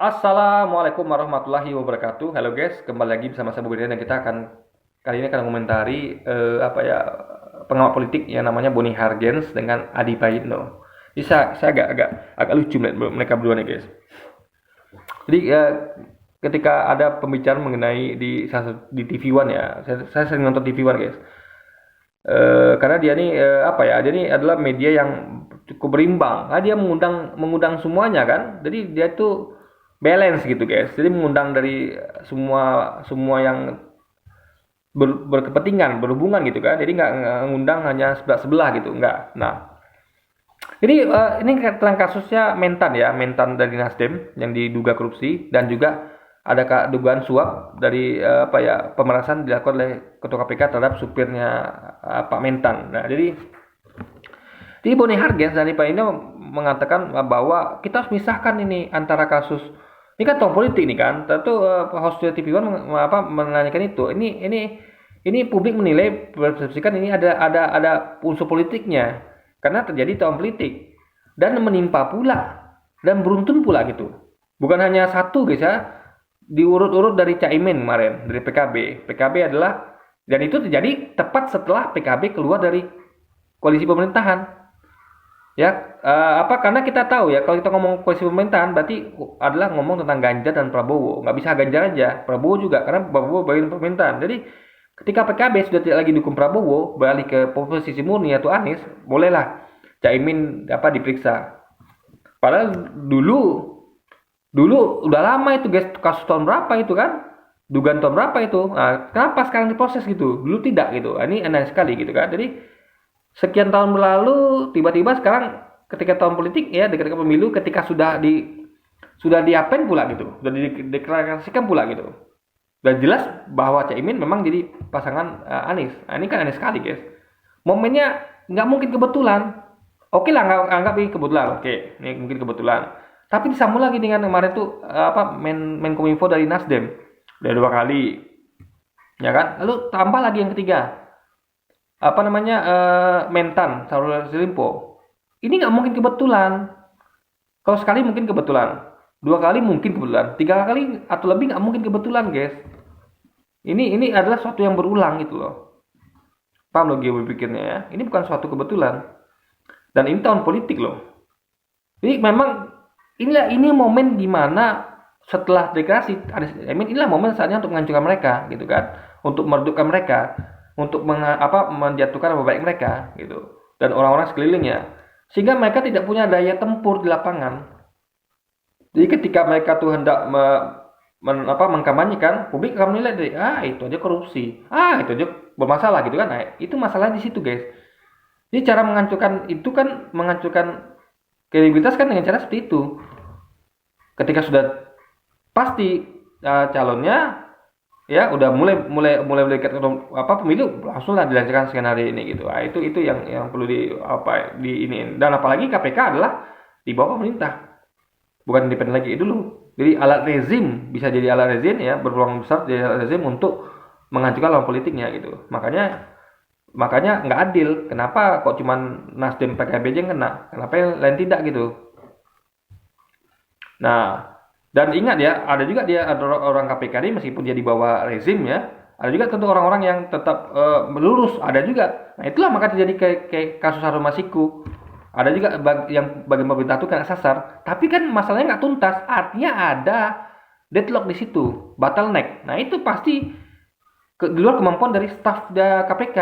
Assalamualaikum warahmatullahi wabarakatuh. Halo guys, kembali lagi bersama saya Bobi dan kita akan kali ini akan mengomentari pengamat politik yang namanya Boni Hargens dengan Adi Praitno. Jadi saya agak lucu melihat mereka berdua nih guys. Jadi ketika ada pembicaraan mengenai di TV One ya, saya sering nonton TV One guys. Karena dia nih dia ini adalah media yang cukup berimbang. Nah, dia mengundang semuanya kan. Jadi dia tuh balance gitu guys. Jadi mengundang dari semua semua yang berkepentingan, berhubungan gitu kan. Jadi nggak ngundang hanya sebelah-sebelah gitu, nggak. Nah, jadi ini tentang kasusnya Mentan ya, Mentan dari Nasdem yang diduga korupsi dan juga ada dugaan suap dari pemerasan dilakukan oleh Ketua KPK terhadap supirnya Pak Mentan. Nah, jadi Boni Hargens dari Pak ini mengatakan bahwa kita harus misahkan ini antara kasus ini kan tahun politik nih kan. Tentu host TV One menanyakan itu. Ini publik menilai persepsikan ini ada unsur politiknya karena terjadi tahun politik dan menimpa pula dan beruntun pula gitu. Bukan hanya satu guys ya, diurut-urut dari Caimin kemarin dari PKB. PKB adalah dan itu terjadi tepat setelah PKB keluar dari koalisi pemerintahan. Ya, karena kita tahu ya kalau kita ngomong koalisi pemerintahan berarti adalah ngomong tentang Ganjar dan Prabowo. Nggak bisa Ganjar aja, Prabowo juga karena Prabowo bagian pemerintahan. Jadi ketika PKB sudah tidak lagi dukung Prabowo, balik ke posisi murni atau Anies, bolehlah Caimin diperiksa. Padahal dulu udah lama itu guys, kasus tahun berapa itu kan? Dugaan tahun berapa itu? Nah, kenapa sekarang diproses gitu? Dulu tidak gitu. Ini aneh sekali gitu kan. Jadi sekian tahun berlalu tiba-tiba sekarang ketika tahun politik ya dekat pemilu ketika sudah diapain pula gitu, sudah dideklarasikan pula gitu. Dan jelas bahwa Caimin memang jadi pasangan Anies. Nah, ini kan aneh sekali guys. Momennya nggak mungkin kebetulan. Oke lah, anggap ini kebetulan. Oke, ini mungkin kebetulan. Tapi disambung lagi dengan kemarin tuh Menkominfo dari Nasdem udah 2 kali, ya kan? Lalu tambah lagi yang ketiga, Mentan Syahrul Yassin Limpo. Ini nggak mungkin kebetulan. Kalau sekali mungkin kebetulan, 2 kali mungkin kebetulan, 3 kali atau lebih nggak mungkin kebetulan guys. Ini adalah suatu yang berulang gitu loh. Paham loh gue berpikirnya ya. Ini bukan suatu kebetulan. Dan ini tahun politik loh. Jadi memang ini momen dimana setelah deklarasi inilah momen saatnya untuk menghancurkan mereka gitu kan, untuk meredupkan mereka, untuk menjatuhkan nama baik mereka gitu dan orang-orang sekelilingnya sehingga mereka tidak punya daya tempur di lapangan. Jadi ketika mereka tuh hendak mengkampanyekan, publik akan menilai dari itu aja korupsi, itu aja bermasalah gitu kan. Nah, itu masalahnya di situ guys. Jadi cara menghancurkan itu kan menghancurkan kredibilitas kan dengan cara seperti itu. Ketika sudah pasti calonnya ya udah mulai dekat pemilu langsunglah dilancarkan skenario ini gitu. Itu yang perlu di ini. Dan apalagi KPK adalah di bawah pemerintah, bukan independen lagi dulu. Jadi alat rezim bisa jadi alat rezim ya, berpeluang besar jadi alat rezim untuk menghancurkan lawan politiknya gitu. Makanya nggak adil. Kenapa kok cuman Nasdem PKB aja yang kena? Kenapa yang lain tidak gitu? Nah, dan ingat ya, ada juga ada orang KPK ini meskipun dia di bawah rezim ya, ada juga tentu orang-orang yang tetap lurus, ada juga. Nah, itulah maka terjadi kayak kasus Harun Masiku. Ada juga yang bagi pemerintah itu kena sasar, tapi kan masalahnya nggak tuntas, artinya ada deadlock di situ, bottleneck. Nah, itu pasti di luar kemampuan dari staf KPK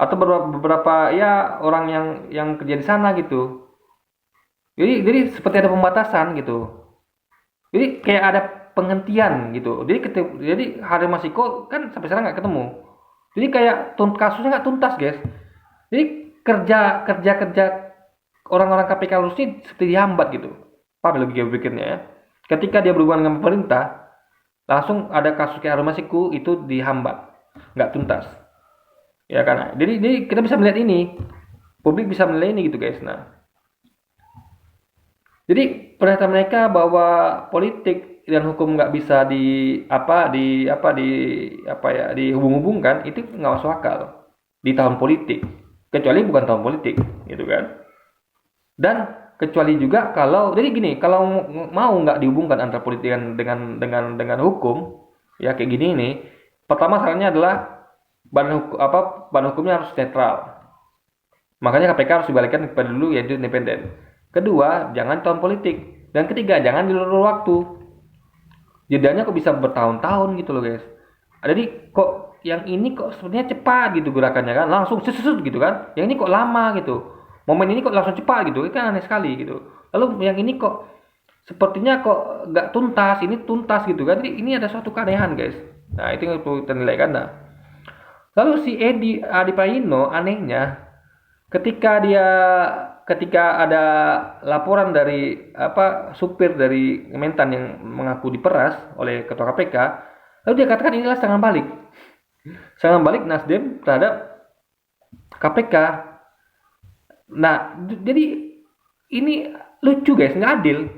atau beberapa ya orang yang kerja di sana gitu. Jadi seperti ada pembatasan gitu. Jadi kayak ada penghentian gitu. Jadi Harun Masiku kan sampai sekarang nggak ketemu. Jadi kayak kasusnya nggak tuntas guys. Jadi kerja orang-orang KPK lurus ini seperti dihambat gitu. Paham lebih berpikirnya ya. Ketika dia berhubungan dengan pemerintah, langsung ada kasus kayak Harun Masiku itu dihambat, nggak tuntas. Ya kan. Jadi kita bisa melihat ini, publik bisa melihat ini gitu guys. Nah, jadi pernyataan mereka bahwa politik dan hukum nggak bisa dihubung-hubungkan itu nggak masuk akal di tahun politik, kecuali bukan tahun politik, gitu kan. Dan kecuali juga kalau jadi gini, kalau mau nggak dihubungkan antara politik dengan hukum, ya kayak gini nih. Pertama syaratnya adalah badan hukumnya harus netral. Makanya KPK harus dibalikkan kepada dulu yaitu independen. Kedua, jangan tahun politik. Dan ketiga, jangan diulur waktu. Jedanya kok bisa bertahun-tahun gitu loh guys. Jadi kok yang ini kok sebenarnya cepat gitu gerakannya kan, langsung sesut gitu kan. Yang ini kok lama gitu. Momen ini kok langsung cepat gitu, itu kan aneh sekali gitu. Lalu yang ini kok sepertinya kok nggak tuntas, ini tuntas gitu kan. Jadi ini ada suatu keanehan guys. Nah itu yang perlu kita nilai kan. Nah, lalu si Adi Prayitno anehnya ketika ada laporan dari supir dari Mentan yang mengaku diperas oleh ketua KPK, lalu dia katakan inilah serangan balik Nasdem terhadap KPK. Nah, jadi ini lucu guys, nggak adil.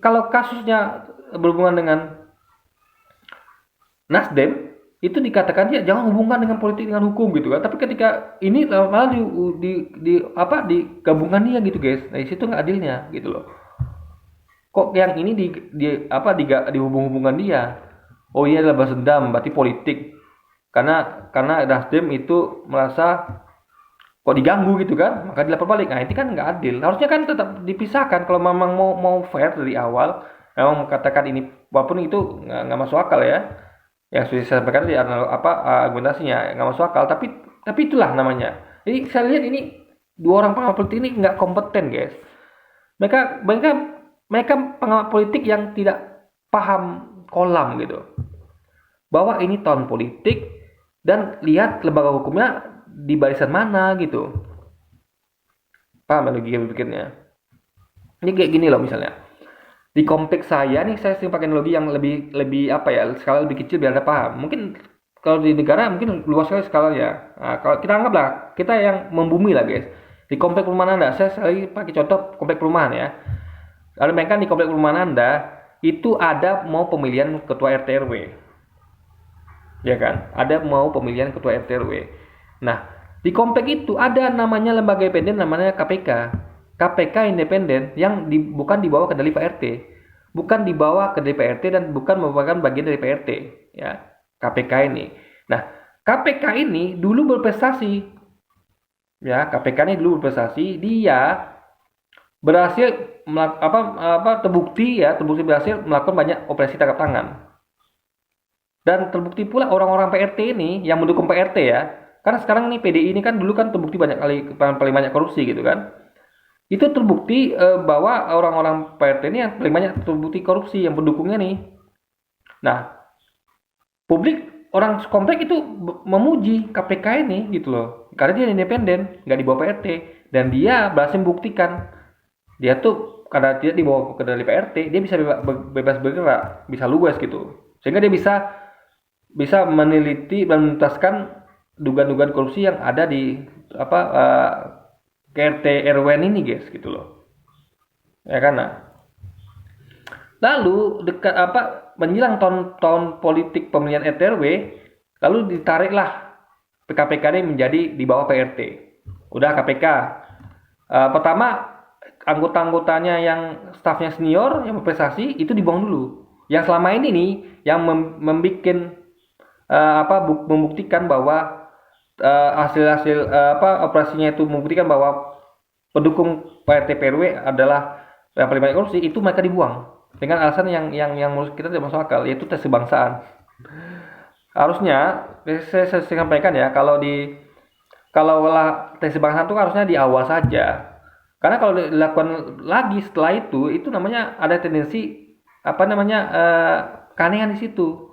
Kalau kasusnya berhubungan dengan Nasdem, itu dikatakan ya jangan hubungkan dengan politik dengan hukum gitu kan. Tapi ketika ini malah digabungkan dia gitu guys. Nah, di situ nggak adilnya gitu loh. Kok yang ini dihubung-hubungkan dia? Oh, ini adalah balas dendam, berarti politik. Karena Nasdem itu merasa kok diganggu gitu kan, maka dilapor balik. Nah, itu kan nggak adil. Harusnya kan tetap dipisahkan kalau memang mau fair dari awal. Memang mengatakan ini walaupun itu nggak masuk akal ya. Yang sudah saya sampaikan di argumentasinya nggak masuk akal, tapi itulah namanya. Jadi saya lihat ini dua orang pengamat politik ini nggak kompeten guys. Mereka pengamat politik yang tidak paham kolam gitu, bahwa ini tahun politik dan lihat lembaga hukumnya di barisan mana gitu. Paham logika berpikirnya? Ini kayak gini loh misalnya. Di kompleks saya nih saya sering pakai analogi yang lebih skala lebih kecil biar Anda paham. Mungkin kalau di negara mungkin luas sekali skalanya. Nah, kalau kita anggaplah kita yang membumi lah guys. Di kompleks perumahan Anda, saya sering pakai contoh kompleks perumahan ya. Lalu bayangkan di kompleks perumahan Anda itu ada mau pemilihan ketua RT RW. Ya kan? Ada mau pemilihan ketua RT RW. Nah, di kompleks itu ada namanya lembaga independen namanya KPK. KPK independen yang bukan dibawa ke kendali Pak RT, bukan dibawa ke kendali Pak RT dan bukan merupakan bagian dari Pak RT, ya KPK ini. Nah, KPK ini dulu berprestasi, ya KPK ini dulu berprestasi, dia berhasil terbukti berhasil melakukan banyak operasi tangkap tangan, dan terbukti pula orang-orang Pak RT ini yang mendukung Pak RT ya, karena sekarang nih PDI ini kan dulu kan terbukti paling banyak korupsi gitu kan. Itu terbukti bahwa orang-orang PRT ini yang paling banyak terbukti korupsi yang pendukungnya nih. Nah, publik orang komplek itu memuji KPK ini gitu loh, karena dia independen, nggak dibawa PRT, dan dia berhasil membuktikan dia tuh karena dia dibawa ke dari PRT, dia bisa bebas bergerak, bisa luas gitu, sehingga dia bisa meneliti dan menuntaskan dugaan-dugaan korupsi yang ada di RT RW ini guys gitu loh, ya kan. Nah, lalu menjelang tahun politik pemilihan RT RW, lalu ditariklah KPK ini menjadi di bawah PRT. Udah KPK pertama anggota-anggotanya yang stafnya senior yang berprestasi itu dibuang dulu. Yang selama ini nih yang membuktikan bahwa hasil-hasil operasinya itu membuktikan bahwa pendukung PRT PRW adalah yang paling banyak korupsi, itu mereka dibuang dengan alasan yang menurut kita tidak masuk akal, yaitu tes kebangsaan. Harusnya saya sampaikan ya, kalau tes kebangsaan itu harusnya di awal saja, karena kalau dilakukan lagi setelah itu namanya ada tendensi keanehan di situ.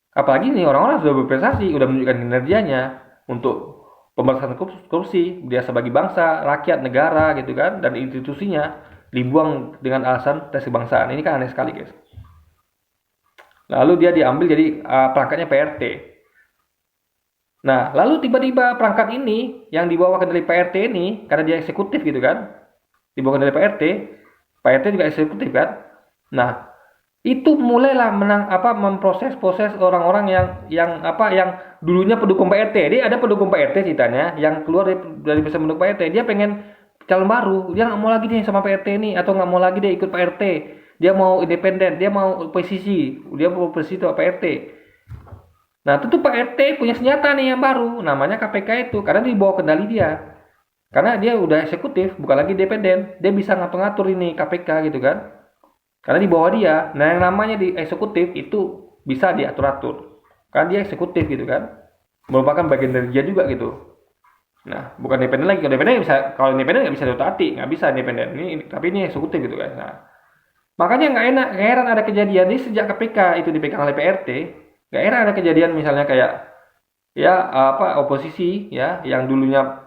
Apalagi nih orang-orang sudah berprestasi, sudah menunjukkan kinerjanya untuk pemberantasan korupsi, biasa bagi bangsa, rakyat, negara gitu kan, dan institusinya dibuang dengan alasan tes kebangsaan. Ini kan aneh sekali guys. Lalu dia diambil jadi perangkatnya PRT. Nah, lalu tiba-tiba perangkat ini yang dibawa ke dari PRT ini, karena dia eksekutif gitu kan, dibawa ke dari PRT juga eksekutif kan. Nah, itu mulailah memproses orang-orang yang dulunya pendukung PRT. Dia ada pendukung PRT ceritanya yang keluar dari bisa mendukung PRT. Dia pengen calon baru, dia nggak mau lagi nih sama Pak RT ini, atau nggak mau lagi dia ikut Pak RT, dia mau independen, dia mau oposisi, dia mau oposisi tuh Pak RT. Nah, itu tuh Pak RT punya senjata nih yang baru, namanya KPK itu, karena di bawah kendali dia. Karena dia udah eksekutif, bukan lagi independen. Dia bisa ngatur-ngatur ini KPK gitu kan. Karena di bawah dia. Nah, yang namanya di eksekutif itu bisa diatur-atur. Karena dia eksekutif gitu kan. Merupakan bagian dari dia juga gitu. Nah, bukan independen lagi. Kalau independen nggak bisa ditaati, nggak bisa independen. Tapi ini eksekutif gitu kan. Nah, makanya nggak enak, nggak heran ada kejadian ini sejak KPK itu dipegang oleh PRT. Nggak heran ada kejadian misalnya kayak ya apa oposisi ya yang dulunya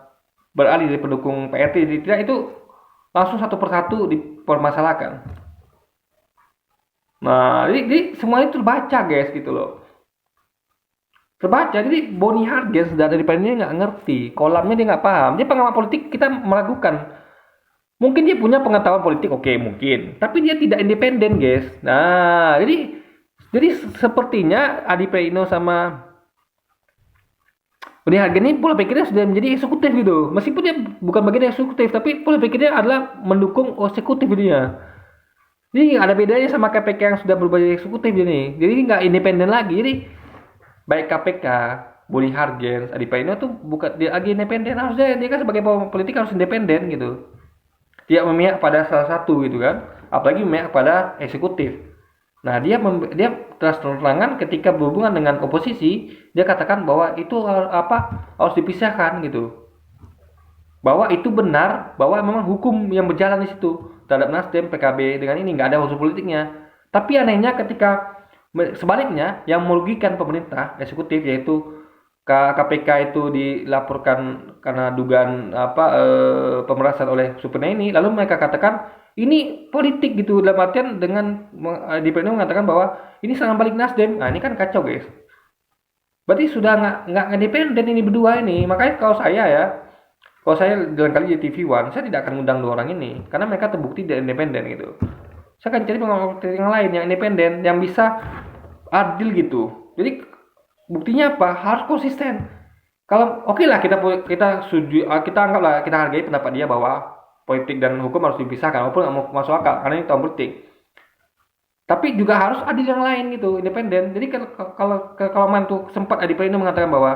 beralih dari pendukung PRT tidak itu langsung satu persatu dipermasalahkan. Nah, jadi semua itu terbaca guys gitu loh. Terbaca, jadi Boni Hargens dari ini nggak ngerti, kolamnya dia nggak paham. Dia pengamat politik kita meragukan. Mungkin dia punya pengetahuan politik, oke mungkin, tapi dia tidak independen guys. Nah, jadi sepertinya Adi Praetno sama Boni Hargens ini pola pikirnya sudah menjadi eksekutif gitu. Meskipun dia bukan bagian eksekutif, tapi pola pikirnya adalah mendukung eksekutif dia. Jadi ada bedanya sama KPK yang sudah berubah jadi eksekutif ini. Jadi nggak independen lagi. Jadi baik KPK, Boni Hargens, Adi Praetno tuh bukan dia lagi independen. Harusnya dia kan sebagai politik harus independen gitu. Tidak memihak pada salah satu gitu kan. Apalagi memihak pada eksekutif. Nah, dia terang-terangan ketika berhubungan dengan oposisi, dia katakan bahwa itu harus dipisahkan gitu. Bahwa itu benar, bahwa memang hukum yang berjalan di situ terhadap Nasdem, PKB dengan ini nggak ada unsur politiknya. Tapi anehnya ketika sebaliknya yang merugikan pemerintah eksekutif yaitu KPK itu dilaporkan karena dugaan pemerasan oleh Supena ini, lalu mereka katakan ini politik gitu dalam artian dengan di Praetno mengatakan bahwa ini serangan balik Nasdem. Nah, ini kan kacau guys. Berarti sudah nggak independen ini berdua ini. Makanya kalau saya jalan kali di TV One, saya tidak akan undang dua orang ini karena mereka terbukti tidak independen gitu. Saya akan cari pengamat yang lain yang independen yang bisa adil gitu. Jadi buktinya apa? Harus konsisten. Kalau oke lah kita anggaplah kita hargai pendapat dia bahwa politik dan hukum harus dipisahkan walaupun nggak mau masuk akal karena ini tahun politik. Tapi juga harus adil yang lain gitu, independen. Jadi kalau mantu sempat Adi Praetno mengatakan bahwa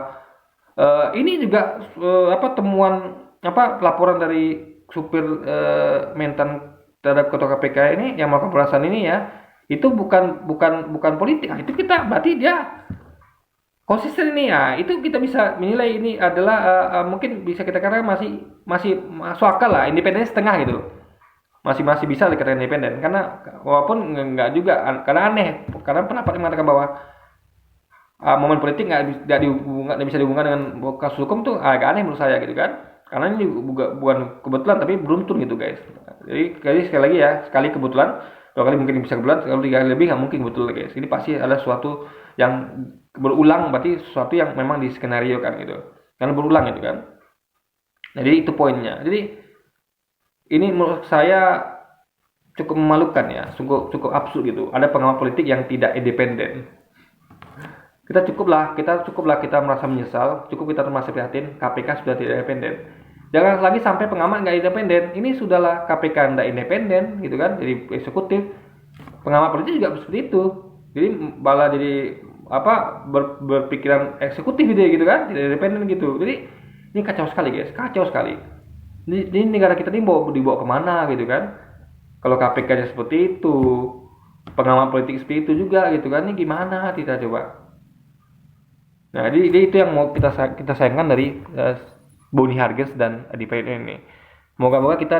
ini juga temuan laporan dari supir mentan terhadap ketua KPK ini yang melakukan pemerasan ini ya itu bukan politik. Nah, itu kita berarti dia konsisten ini ya itu kita bisa menilai ini adalah mungkin bisa kita katakan masih masuk akal lah independen setengah gitu masih bisa dikatakan independen karena walaupun nggak juga karena aneh karena pendapat yang mengatakan bahwa momen politik nggak bisa dihubungkan dengan kasus hukum tuh agak aneh menurut saya gitu kan karena ini bukan kebetulan tapi beruntun gitu guys jadi sekali lagi ya sekali kebetulan dua kali mungkin bisa kebetulan kalau tiga kali lebih nggak mungkin betul guys ini pasti ada suatu yang berulang berarti sesuatu yang memang di skenario kan gitu karena berulang gitu kan nah, jadi itu poinnya jadi ini menurut saya cukup memalukan ya cukup absurd gitu ada pengamat politik yang tidak independen kita cukuplah kita merasa menyesal cukup kita merasa prihatin KPK sudah tidak independen jangan lagi sampai pengamat nggak independen ini sudahlah KPK nggak independen gitu kan jadi eksekutif pengamat politik juga seperti itu jadi malah jadi berpikiran eksekutif gitu kan tidak independen gitu jadi ini kacau sekali guys kacau sekali ini negara kita ini dibawa kemana gitu kan kalau KPK nya seperti itu pengamat politik seperti itu juga gitu kan ini gimana kita coba nah jadi itu yang mau kita sayangkan dari Boni Hargens dan Adi Praetno ini moga-moga kita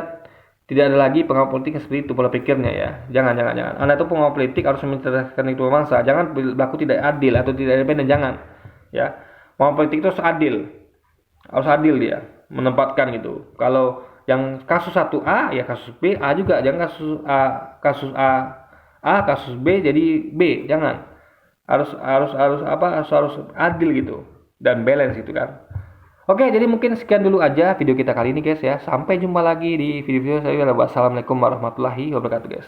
tidak ada lagi pengawal politik yang seperti itu pola pikirnya ya. Jangan. Anda itu pengawal politik harus mencerdaskan itu bangsa. Jangan berlaku tidak adil atau tidak independen. Jangan. Ya. Pengawal politik itu harus adil dia menempatkan gitu. Kalau yang kasus 1A ya kasus B A juga. Jangan kasus A kasus B jadi B. Jangan. Harus adil gitu dan balance gitu kan. Oke, jadi mungkin sekian dulu aja video kita kali ini guys ya. Sampai jumpa lagi di video-video saya. Wassalamualaikum warahmatullahi wabarakatuh guys.